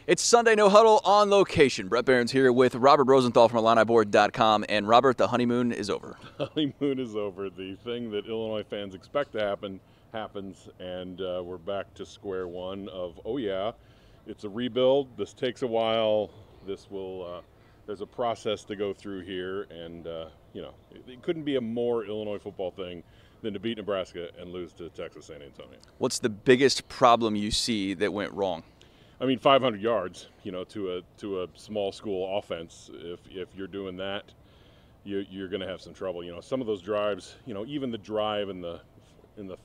It's Sunday No Huddle on location. Bret Bielema here with Robert Rosenthal from IlliniBoard.com. And Robert, the honeymoon is over. The honeymoon is over. The thing that Illinois fans expect to happen happens, and we're back to square one of, oh yeah, it's a rebuild. This takes a while. This will, there's a process to go through here, and it couldn't be a more Illinois football thing than to beat Nebraska and lose to Texas San Antonio. What's the biggest problem you see that went wrong? I mean, 500 yards, to a small school offense. If you're doing that, you're going to have some trouble. Some of those drives, even the drive in the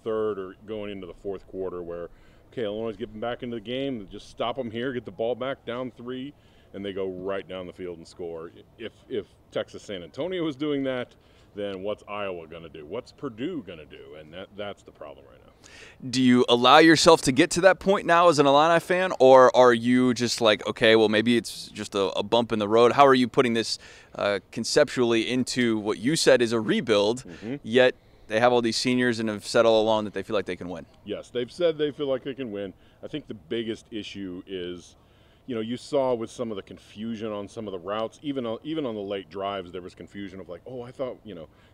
third or going into the fourth quarter, where okay, Illinois is getting back into the game, just stop them here, get the ball back down 3, and they go right down the field and score. If Texas San Antonio was doing that, then what's Iowa going to do? What's Purdue going to do? And that's the problem right now. Do you allow yourself to get to that point now as an Illini fan, or are you just like, okay, well, maybe it's just a bump in the road? How are you putting this conceptually into what you said is a rebuild, yet they have all these seniors and have said all along that they feel like they can win? Yes, they've said they feel like they can win. I think the biggest issue is, you saw with some of the confusion on some of the routes, even on the late drives, there was confusion of like, oh, I thought,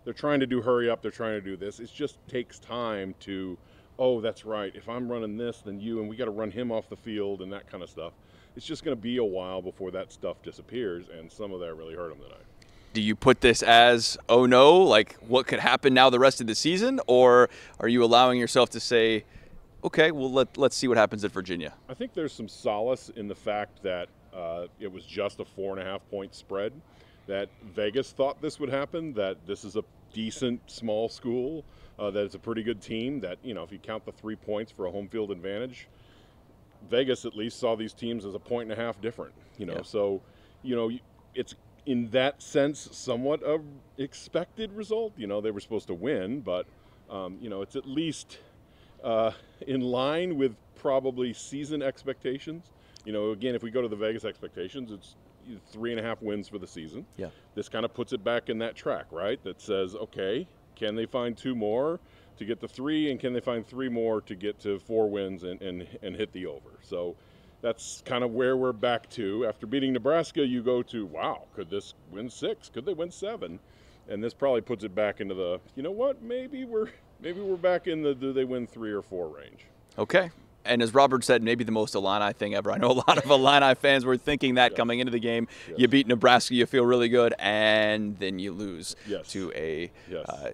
they're trying to do hurry up, they're trying to do this. It just takes time to, oh, that's right, if I'm running this, then and we got to run him off the field and that kind of stuff. It's just going to be a while before that stuff disappears, and some of that really hurt them tonight. Do you put this as, oh no, like what could happen now the rest of the season, or are you allowing yourself to say, okay, well, let's see what happens at Virginia? I think there's some solace in the fact that it was just a 4.5-point spread, that Vegas thought this would happen, that this is a decent small school, that it's a pretty good team, that, if you count the 3 points for a home field advantage, Vegas at least saw these teams as a 1.5 different, Yeah. So, it's in that sense somewhat a expected result. They were supposed to win, but, it's at least in line with probably season expectations. Again, if we go to the Vegas expectations, it's 3.5 wins for the season. Yeah. This kind of puts it back in that track, right? That says, okay, can they find 2 more to get to 3, and can they find 3 more to get to 4 wins and hit the over? So that's kind of where we're back to. After beating Nebraska, you go to, wow, could this win 6? Could they win 7? And this probably puts it back into the, maybe we're back in the do they win 3 or 4 range. Okay. And as Robert said, maybe the most Illini thing ever. I know a lot of Illini fans were thinking that coming into the game. Yes. You beat Nebraska, you feel really good, and then you lose to a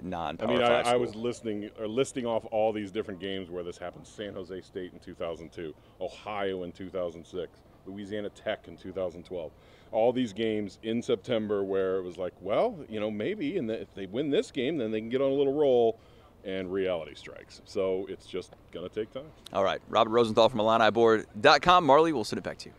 non-Power 5 I school. was listing off all these different games where this happened. San Jose State in 2002, Ohio in 2006, Louisiana Tech in 2012. All these games in September where it was like, well, maybe, and if they win this game, then they can get on a little roll. And reality strikes. So it's just going to take time. All right. Robert Rosenthal from IlliniBoard.com. Marley, we'll send it back to you.